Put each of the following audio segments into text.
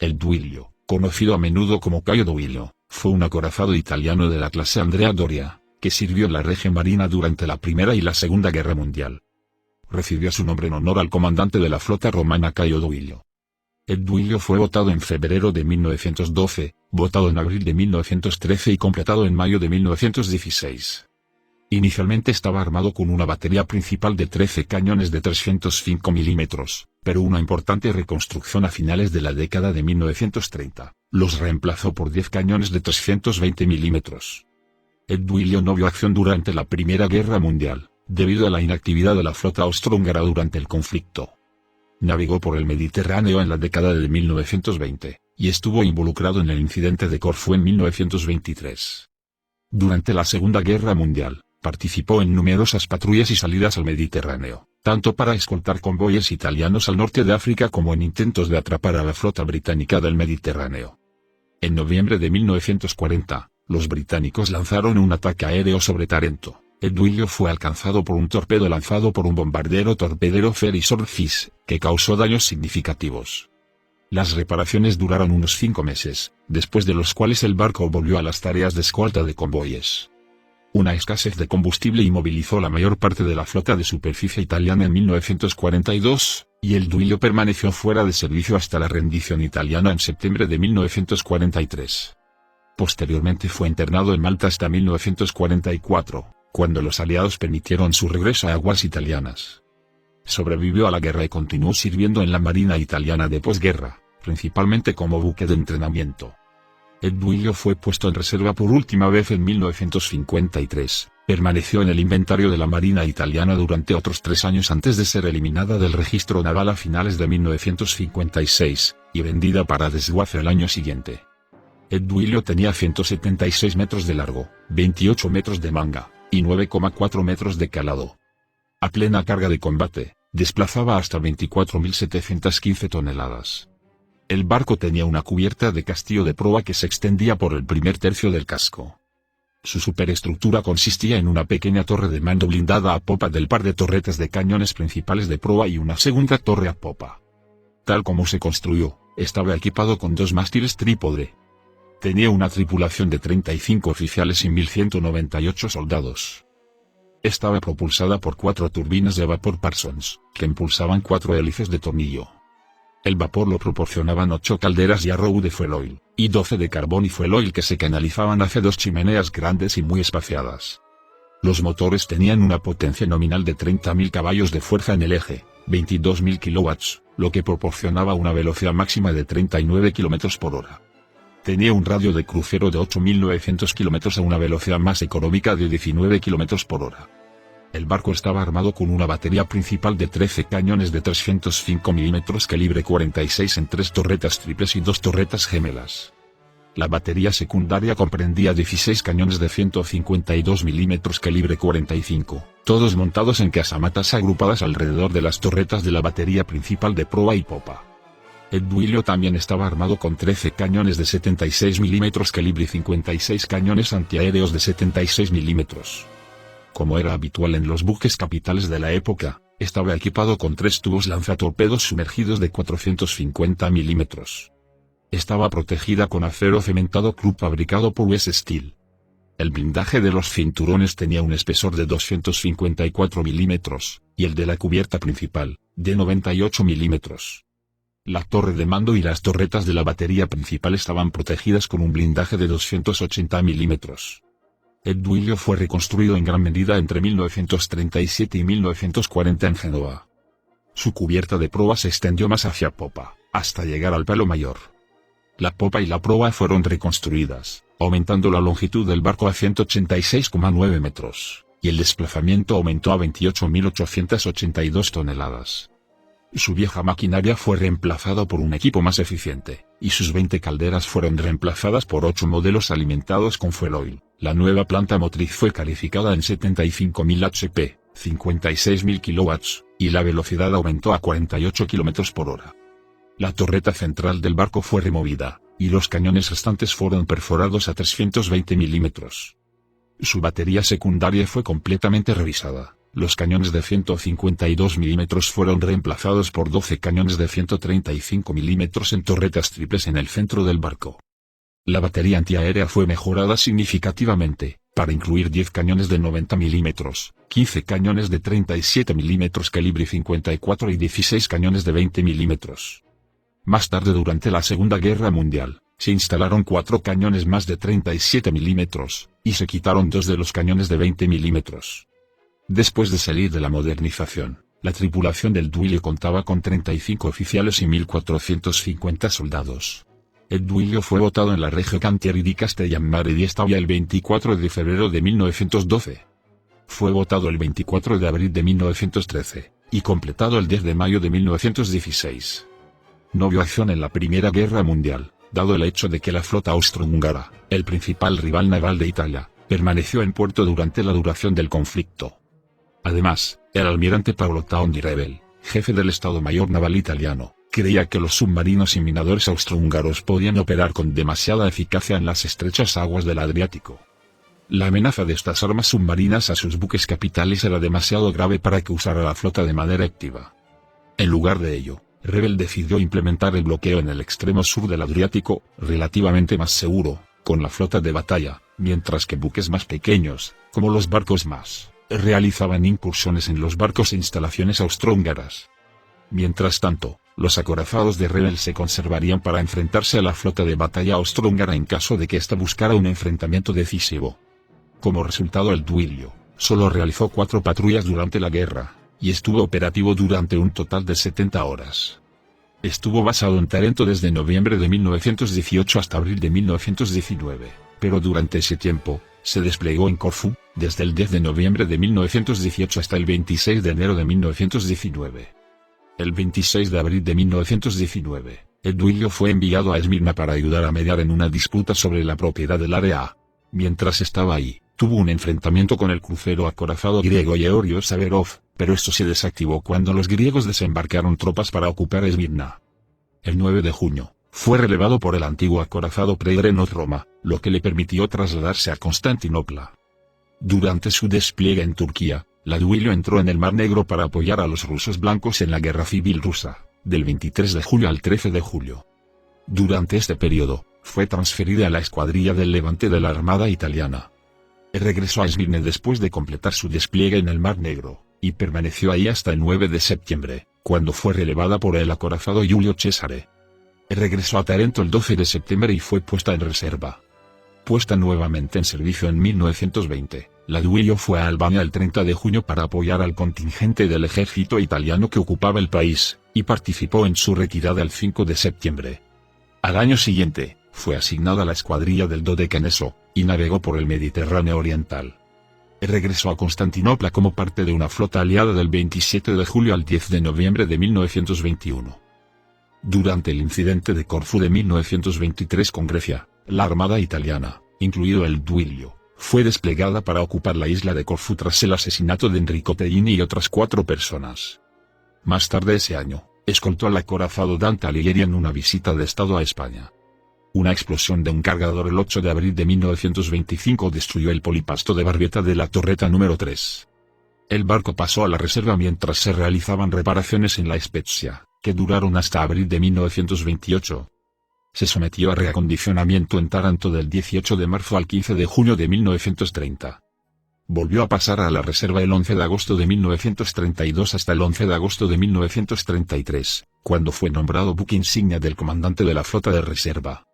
El Duilio, conocido a menudo como Caio Duilio, fue un acorazado italiano de la clase Andrea Doria, que sirvió en la Regia Marina durante la Primera y la Segunda Guerra Mundial. Recibió su nombre en honor al comandante de la flota romana Caio Duilio. El Duilio fue votado en febrero de 1912, votado en abril de 1913 y completado en mayo de 1916. Inicialmente estaba armado con una batería principal de 13 cañones de 305 milímetros, pero una importante reconstrucción a finales de la década de 1930 los reemplazó por 10 cañones de 320 milímetros. El Duilio no vio acción durante la Primera Guerra Mundial, debido a la inactividad de la flota austrohúngara durante el conflicto. Navegó por el Mediterráneo en la década de 1920, y estuvo involucrado en el incidente de Corfú en 1923. Durante la Segunda Guerra Mundial, participó en numerosas patrullas y salidas al Mediterráneo, tanto para escoltar convoyes italianos al norte de África como en intentos de atrapar a la flota británica del Mediterráneo. En noviembre de 1940, los británicos lanzaron un ataque aéreo sobre Tarento. El Duilio fue alcanzado por un torpedo lanzado por un bombardero torpedero Ferry Swordfish, que causó daños significativos. Las reparaciones duraron unos 5 meses, después de los cuales el barco volvió a las tareas de escolta de convoyes. Una escasez de combustible inmovilizó la mayor parte de la flota de superficie italiana en 1942, y el Duilio permaneció fuera de servicio hasta la rendición italiana en septiembre de 1943. Posteriormente fue internado en Malta hasta 1944, cuando los aliados permitieron su regreso a aguas italianas. Sobrevivió a la guerra y continuó sirviendo en la Marina italiana de posguerra, principalmente como buque de entrenamiento. El Duilio fue puesto en reserva por última vez en 1953, permaneció en el inventario de la Marina italiana durante otros 3 años antes de ser eliminada del registro naval a finales de 1956, y vendida para desguace el año siguiente. El Duilio tenía 176 metros de largo, 28 metros de manga, y 9,4 metros de calado. A plena carga de combate, desplazaba hasta 24.715 toneladas. El barco tenía una cubierta de castillo de proa que se extendía por el primer tercio del casco. Su superestructura consistía en una pequeña torre de mando blindada a popa del par de torretas de cañones principales de proa y una segunda torre a popa. Tal como se construyó, estaba equipado con 2 mástiles trípode. Tenía una tripulación de 35 oficiales y 1.198 soldados. Estaba propulsada por 4 turbinas de vapor Parsons, que impulsaban 4 hélices de tornillo. El vapor lo proporcionaban 8 calderas y Yarrow de fuel oil, y 12 de carbón y fuel oil que se canalizaban hacia 2 chimeneas grandes y muy espaciadas. Los motores tenían una potencia nominal de 30.000 caballos de fuerza en el eje, 22.000 kilowatts, lo que proporcionaba una velocidad máxima de 39 km por hora. Tenía un radio de crucero de 8.900 km a una velocidad más económica de 19 km por hora. El barco estaba armado con una batería principal de 13 cañones de 305 mm calibre 46 en 3 torretas triples y 2 torretas gemelas. La batería secundaria comprendía 16 cañones de 152 mm calibre 45, todos montados en casamatas agrupadas alrededor de las torretas de la batería principal de proa y popa. El Duilio también estaba armado con 13 cañones de 76 mm calibre y 56 cañones antiaéreos de 76 mm. Como era habitual en los buques capitales de la época, estaba equipado con 3 tubos lanzatorpedos sumergidos de 450 mm. Estaba protegida con acero cementado Krupp fabricado por US Steel. El blindaje de los cinturones tenía un espesor de 254 mm, y el de la cubierta principal, de 98 mm. La torre de mando y las torretas de la batería principal estaban protegidas con un blindaje de 280 mm. El Duilio fue reconstruido en gran medida entre 1937 y 1940 en Génova. Su cubierta de proa se extendió más hacia popa, hasta llegar al palo mayor. La popa y la proa fueron reconstruidas, aumentando la longitud del barco a 186,9 metros, y el desplazamiento aumentó a 28.882 toneladas. Su vieja maquinaria fue reemplazada por un equipo más eficiente, y sus 20 calderas fueron reemplazadas por 8 modelos alimentados con fuel oil. La nueva planta motriz fue calificada en 75.000 HP, 56.000 kilowatts, y la velocidad aumentó a 48 km por hora. La torreta central del barco fue removida, y los cañones restantes fueron perforados a 320 mm. Su batería secundaria fue completamente revisada, Los cañones de 152 mm fueron reemplazados por 12 cañones de 135 mm en torretas triples en el centro del barco. La batería antiaérea fue mejorada significativamente, para incluir 10 cañones de 90 mm, 15 cañones de 37 mm calibre 54 y 16 cañones de 20 mm. Más tarde, durante la Segunda Guerra Mundial, se instalaron 4 cañones más de 37 mm, y se quitaron 2 de los cañones de 20 mm. Después de salir de la modernización, la tripulación del Duilio contaba con 35 oficiales y 1.450 soldados. El Duilio fue votado en la Reggio Cantieri di Castellammare di Stabia el 24 de febrero de 1912. Fue votado el 24 de abril de 1913, y completado el 10 de mayo de 1916. No vio acción en la Primera Guerra Mundial, dado el hecho de que la flota austrohúngara, el principal rival naval de Italia, permaneció en puerto durante la duración del conflicto. Además, el almirante Paolo Tondi Rebel, jefe del Estado Mayor Naval italiano, creía que los submarinos y minadores austrohúngaros podían operar con demasiada eficacia en las estrechas aguas del Adriático. La amenaza de estas armas submarinas a sus buques capitales era demasiado grave para que usara la flota de manera activa. En lugar de ello, Rebel decidió implementar el bloqueo en el extremo sur del Adriático, relativamente más seguro, con la flota de batalla, mientras que buques más pequeños, como los barcos más, realizaban incursiones en los barcos e instalaciones austrohúngaras. Mientras tanto, los acorazados de Rebel se conservarían para enfrentarse a la flota de batalla austrohúngara en caso de que ésta buscara un enfrentamiento decisivo. Como resultado, el Duilio solo realizó 4 patrullas durante la guerra, y estuvo operativo durante un total de 70 horas. Estuvo basado en Tarento desde noviembre de 1918 hasta abril de 1919, pero durante ese tiempo, se desplegó en Corfú, desde el 10 de noviembre de 1918 hasta el 26 de enero de 1919. El 26 de abril de 1919, el Duilio fue enviado a Esmirna para ayudar a mediar en una disputa sobre la propiedad del área A. Mientras estaba ahí, tuvo un enfrentamiento con el crucero acorazado griego Georgios Saverov, pero esto se desactivó cuando los griegos desembarcaron tropas para ocupar Esmirna. El 9 de junio, fue relevado por el antiguo acorazado Prerenot Roma, lo que le permitió trasladarse a Constantinopla. Durante su despliegue en Turquía, la Duilio entró en el Mar Negro para apoyar a los rusos blancos en la Guerra Civil Rusa, del 23 de julio al 13 de julio. Durante este periodo, fue transferida a la escuadrilla del Levante de la Armada Italiana. Regresó a Esmirna después de completar su despliegue en el Mar Negro, y permaneció ahí hasta el 9 de septiembre, cuando fue relevada por el acorazado Giulio Cesare. Regresó a Tarento el 12 de septiembre y fue puesta en reserva. Puesta nuevamente en servicio en 1920, la Duilio fue a Albania el 30 de junio para apoyar al contingente del ejército italiano que ocupaba el país, y participó en su retirada el 5 de septiembre. Al año siguiente, fue asignada a la escuadrilla del Dodecaneso, y navegó por el Mediterráneo oriental. Regresó a Constantinopla como parte de una flota aliada del 27 de julio al 10 de noviembre de 1921. Durante el incidente de Corfú de 1923 con Grecia, la Armada italiana, incluido el Duilio, fue desplegada para ocupar la isla de Corfú tras el asesinato de Enrico Tellini y otras 4 personas. Más tarde ese año, escoltó al acorazado Dante Alighieri en una visita de Estado a España. Una explosión de un cargador el 8 de abril de 1925 destruyó el polipasto de barbieta de la torreta número 3. El barco pasó a la reserva mientras se realizaban reparaciones en la Spezia, que duraron hasta abril de 1928. Se sometió a reacondicionamiento en Taranto del 18 de marzo al 15 de junio de 1930. Volvió a pasar a la reserva el 11 de agosto de 1932 hasta el 11 de agosto de 1933, cuando fue nombrado buque insignia del comandante de la flota de reserva.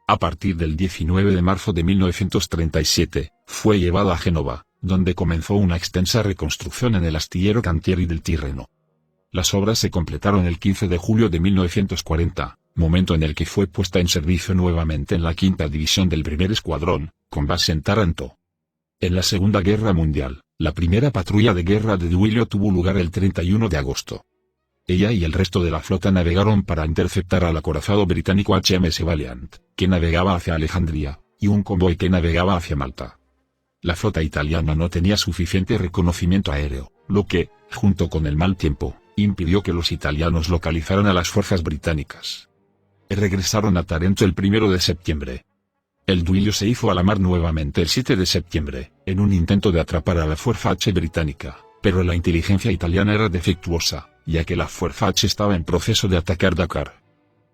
A partir del 19 de marzo de 1937, fue llevado a Génova, donde comenzó una extensa reconstrucción en el astillero Cantieri del Tirreno. Las obras se completaron el 15 de julio de 1940, momento en el que fue puesta en servicio nuevamente en la 5ª División del Primer Escuadrón, con base en Taranto. En la Segunda Guerra Mundial, la primera patrulla de guerra de Duilio tuvo lugar el 31 de agosto. Ella y el resto de la flota navegaron para interceptar al acorazado británico HMS Valiant, que navegaba hacia Alejandría, y un convoy que navegaba hacia Malta. La flota italiana no tenía suficiente reconocimiento aéreo, lo que, junto con el mal tiempo, impidió que los italianos localizaran a las fuerzas británicas. Regresaron a Tarento el 1 de septiembre. El Duilio se hizo a la mar nuevamente el 7 de septiembre, en un intento de atrapar a la fuerza H británica, pero la inteligencia italiana era defectuosa, ya que la Fuerza H estaba en proceso de atacar Dakar.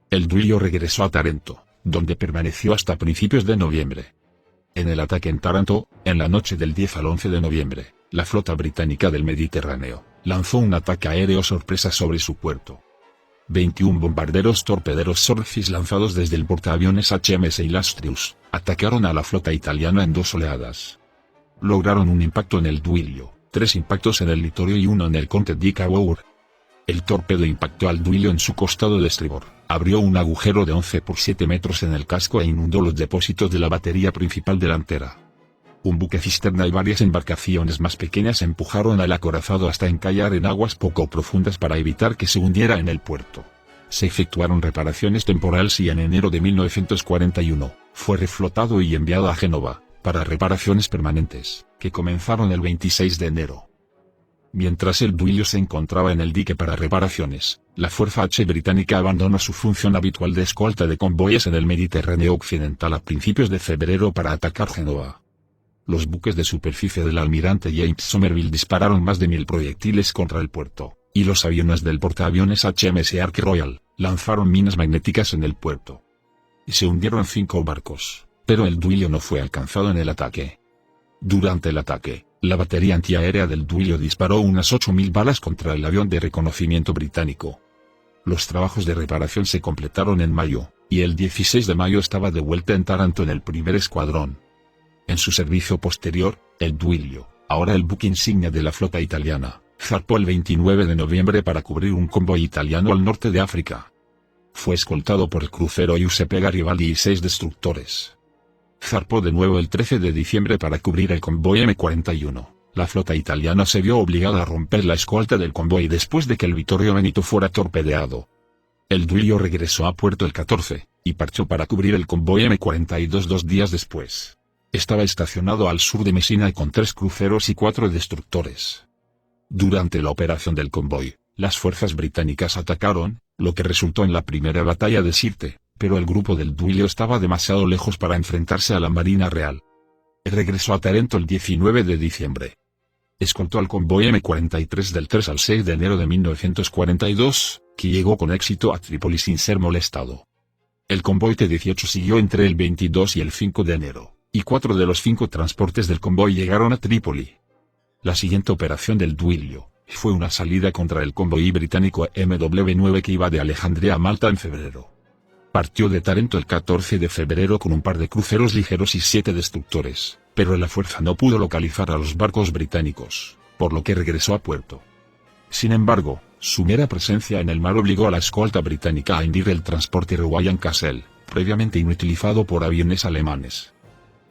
El Duilio regresó a Tarento, donde permaneció hasta principios de noviembre. En el ataque en Taranto, en la noche del 10 al 11 de noviembre, la flota británica del Mediterráneo lanzó un ataque aéreo sorpresa sobre su puerto. 21 bombarderos torpederos Swordfish lanzados desde el portaaviones HMS Illustrious atacaron a la flota italiana en 2 oleadas. Lograron un impacto en el Duilio, 3 impactos en el Littorio y 1 en el Conte di Cavour. El torpedo impactó al Duilio en su costado de estribor, abrió un agujero de 11 por 7 metros en el casco e inundó los depósitos de la batería principal delantera. Un buque cisterna y varias embarcaciones más pequeñas empujaron al acorazado hasta encallar en aguas poco profundas para evitar que se hundiera en el puerto. Se efectuaron reparaciones temporales y en enero de 1941, fue reflotado y enviado a Génova, para reparaciones permanentes, que comenzaron el 26 de enero. Mientras el Duilio se encontraba en el dique para reparaciones, la Fuerza H británica abandonó su función habitual de escolta de convoyes en el Mediterráneo occidental a principios de febrero para atacar Génova. Los buques de superficie del almirante James Somerville dispararon más de 1000 proyectiles contra el puerto, y los aviones del portaaviones HMS Ark Royal lanzaron minas magnéticas en el puerto. Y se hundieron 5 barcos, pero el Duilio no fue alcanzado en el ataque. Durante el ataque, la batería antiaérea del Duilio disparó unas 8000 balas contra el avión de reconocimiento británico. Los trabajos de reparación se completaron en mayo, y el 16 de mayo estaba de vuelta en Taranto en el primer escuadrón. En su servicio posterior, el Duilio, ahora el buque insignia de la flota italiana, zarpó el 29 de noviembre para cubrir un convoy italiano al norte de África. Fue escoltado por el crucero Giuseppe Garibaldi y 6 destructores. Zarpó de nuevo el 13 de diciembre para cubrir el convoy M41. La flota italiana se vio obligada a romper la escolta del convoy después de que el Vittorio Veneto fuera torpedeado. El Duilio regresó a puerto el 14, y partió para cubrir el convoy M42 2 días después. Estaba estacionado al sur de Messina con 3 cruceros y 4 destructores. Durante la operación del convoy, las fuerzas británicas atacaron, lo que resultó en la primera batalla de Sirte, pero el grupo del Duilio estaba demasiado lejos para enfrentarse a la Marina Real. Regresó a Tarento el 19 de diciembre. Escoltó al convoy M43 del 3 al 6 de enero de 1942, que llegó con éxito a Trípoli sin ser molestado. El convoy T-18 siguió entre el 22 y el 5 de enero, y 4 de los 5 transportes del convoy llegaron a Trípoli. La siguiente operación del Duilio fue una salida contra el convoy británico MW9 que iba de Alejandría a Malta en febrero. Partió de Tarento el 14 de febrero con un par de cruceros ligeros y 7 destructores, pero la fuerza no pudo localizar a los barcos británicos, por lo que regresó a puerto. Sin embargo, su mera presencia en el mar obligó a la escolta británica a hundir el transporte Rwandan Kassel, previamente inutilizado por aviones alemanes.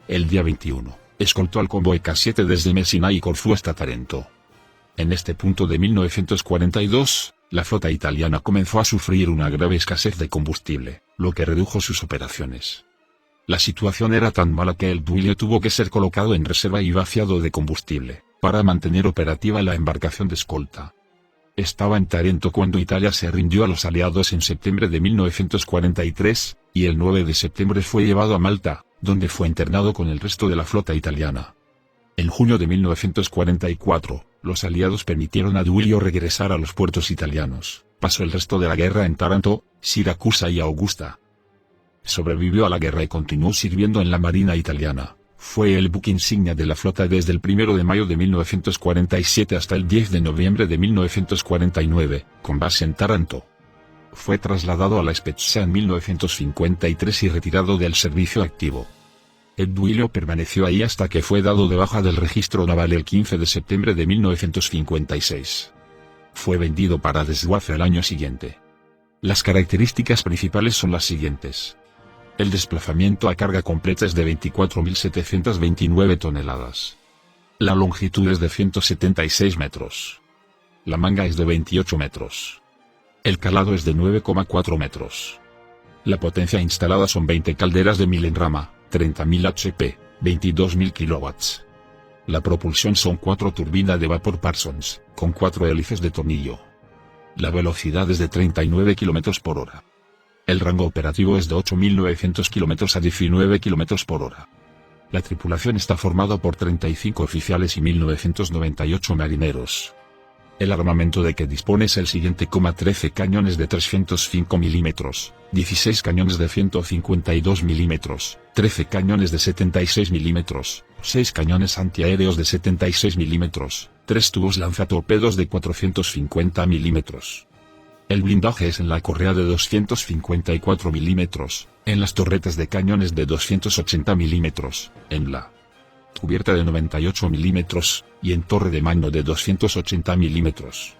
El día 21, escoltó al convoy K7 desde Messina y Corfú hasta Tarento. En este punto de 1942, la flota italiana comenzó a sufrir una grave escasez de combustible, lo que redujo sus operaciones. La situación era tan mala que el Duilio tuvo que ser colocado en reserva y vaciado de combustible, para mantener operativa la embarcación de escolta. Estaba en Tarento cuando Italia se rindió a los aliados en septiembre de 1943, y el 9 de septiembre fue llevado a Malta, donde fue internado con el resto de la flota italiana. En junio de 1944, los aliados permitieron a Duilio regresar a los puertos italianos. Pasó el resto de la guerra en Taranto, Siracusa y Augusta. Sobrevivió a la guerra y continuó sirviendo en la Marina italiana. Fue el buque insignia de la flota desde el 1 de mayo de 1947 hasta el 10 de noviembre de 1949, con base en Taranto. Fue trasladado a La Spezia en 1953 y retirado del servicio activo. El Duilio permaneció ahí hasta que fue dado de baja del registro naval el 15 de septiembre de 1956. Fue vendido para desguace al año siguiente. Las características principales son las siguientes. El desplazamiento a carga completa es de 24.729 toneladas. La longitud es de 176 metros. La manga es de 28 metros. El calado es de 9,4 metros. La potencia instalada son 20 calderas de 1000 en rama, 30.000 HP, 22.000 kilowatts. La propulsión son 4 turbinas de vapor Parsons, con 4 hélices de tornillo. La velocidad es de 39 km por hora. El rango operativo es de 8.900 km a 19 km por hora. La tripulación está formada por 35 oficiales y 1998 marineros. El armamento de que dispone es el siguiente: 13 cañones de 305 milímetros, 16 cañones de 152 milímetros, 13 cañones de 76 milímetros, 6 cañones antiaéreos de 76 milímetros, 3 tubos lanzatorpedos de 450 milímetros. El blindaje es en la correa de 254 milímetros, en las torretas de cañones de 280 milímetros, en la cubierta de 98 milímetros, y en torre de mando de 280 milímetros.